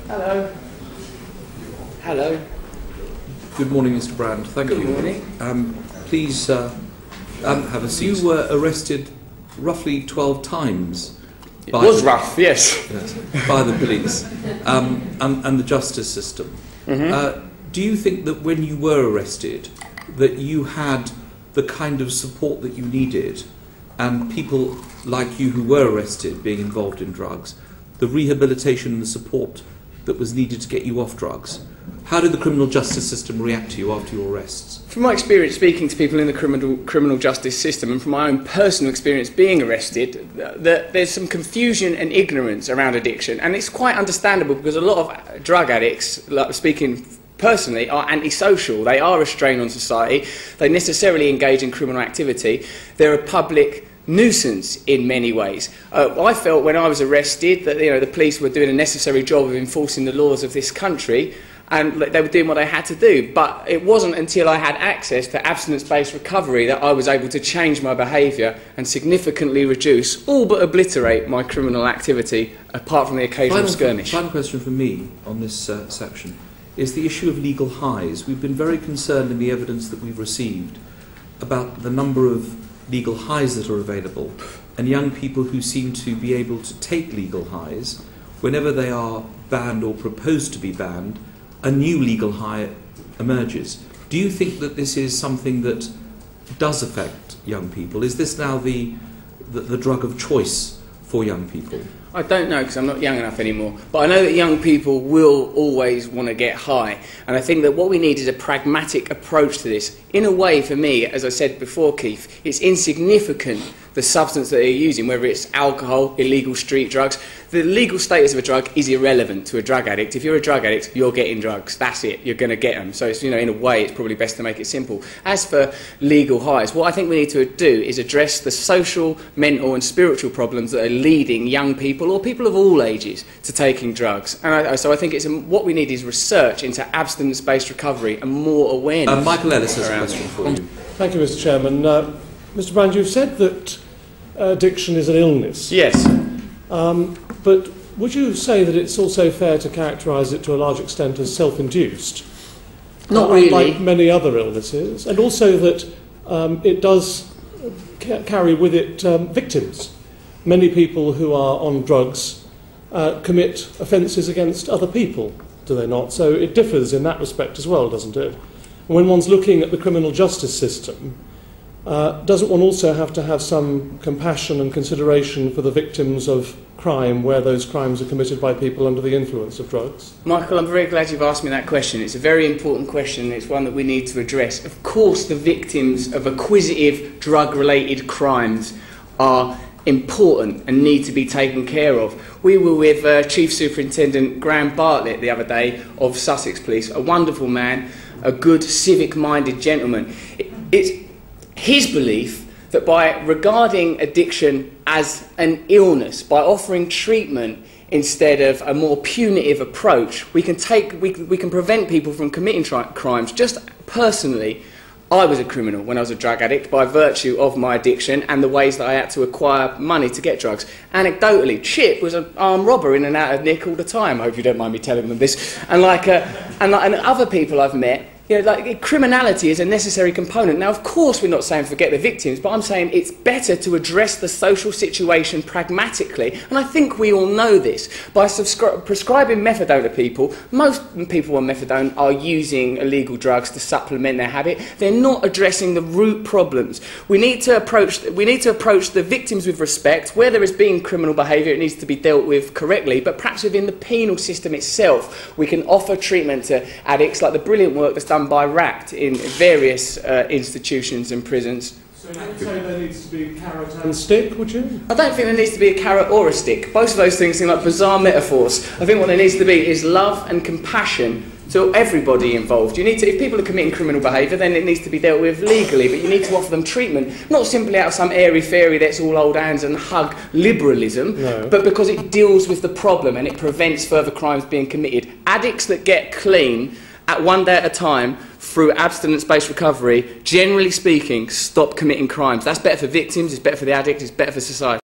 Hello. Hello. Good morning, Mr. Brand. Thank you. Good morning. Please have a seat. You were arrested roughly 12 times. It was rough, yes. By the police and the justice system. Do you think that when you were arrested that you had the kind of support that you needed, and people like you who were arrested being involved in drugs, the rehabilitation and the support that was needed to get you off drugs? How did the criminal justice system react to you after your arrests? From my experience speaking to people in the criminal justice system, and from my own personal experience being arrested, there's some confusion and ignorance around addiction, and it's quite understandable because a lot of drug addicts, like speaking personally, are antisocial. They are a strain on society. They necessarily engage in criminal activity. They're a public nuisance in many ways. I felt when I was arrested that the police were doing a necessary job of enforcing the laws of this country, and they were doing what they had to do. But it wasn't until I had access to abstinence-based recovery that I was able to change my behaviour and significantly reduce, all but obliterate, my criminal activity, apart from the occasional skirmish. Final question from me on this section is the issue of legal highs. We've been very concerned in the evidence that we've received about the number of legal highs that are available, and young people who seem to be able to take legal highs. Whenever they are banned or proposed to be banned, a new legal high emerges. Do you think that this is something that does affect young people? Is this now the drug of choice for young people? I don't know because I'm not young enough anymore, but I know that young people will always want to get high, and I think that what we need is a pragmatic approach to this. In a way, for me, as I said before, Keith, it's insignificant the substance that they're using, whether it's alcohol, illegal street drugs. The legal status of a drug is irrelevant to a drug addict. If you're a drug addict, you're getting drugs. That's it. You're going to get them. So, it's, in a way, it's probably best to make it simple. As for legal highs, what I think we need to do is address the social, mental and spiritual problems that are leading young people or people of all ages to taking drugs. And so I think what we need is research into abstinence-based recovery and more awareness. Michael Ellis has a question for you. Thank you, Mr. Chairman. Mr. Brand, you've said that addiction is an illness. Yes. But would you say that it's also fair to characterise it to a large extent as self-induced? Not really. Like many other illnesses. And also that it does carry with it victims. Many people who are on drugs commit offences against other people, do they not? So it differs in that respect as well, doesn't it? And when one's looking at the criminal justice system, doesn't one also have to have some compassion and consideration for the victims of crime where those crimes are committed by people under the influence of drugs? Michael, I'm very glad you've asked me that question. It's a very important question and it's one that we need to address. Of course, the victims of acquisitive drug-related crimes are important and need to be taken care of. We were with Chief Superintendent Graham Bartlett the other day of Sussex Police, a wonderful man, a good civic-minded gentleman. It's his belief that by regarding addiction as an illness, by offering treatment instead of a more punitive approach, we can prevent people from committing crimes. Just personally, I was a criminal when I was a drug addict by virtue of my addiction and the ways that I had to acquire money to get drugs. Anecdotally, Chip was an armed robber in and out of Nick all the time. I hope you don't mind me telling them this. And other people I've met, criminality is a necessary component. Now, of course, we're not saying forget the victims, but I'm saying it's better to address the social situation pragmatically. And I think we all know this. By prescribing methadone to people, most people on methadone are using illegal drugs to supplement their habit. They're not addressing the root problems. We need to approach the victims with respect. Where there has been criminal behaviour, it needs to be dealt with correctly. But perhaps within the penal system itself, we can offer treatment to addicts, like the brilliant work that's done by RAPT in various institutions and prisons. So you would say there needs to be carrot and stick, would you? I don't think there needs to be a carrot or a stick. Both of those things seem like bizarre metaphors. I think what there needs to be is love and compassion to everybody involved. If people are committing criminal behaviour, then it needs to be dealt with legally, but you need to offer them treatment, not simply out of some airy-fairy that's all old hands and hug liberalism, but because it deals with the problem and it prevents further crimes being committed. Addicts that get clean at one day at a time through abstinence-based recovery, generally speaking, stop committing crimes. That's better for victims, it's better for the addicts, it's better for society.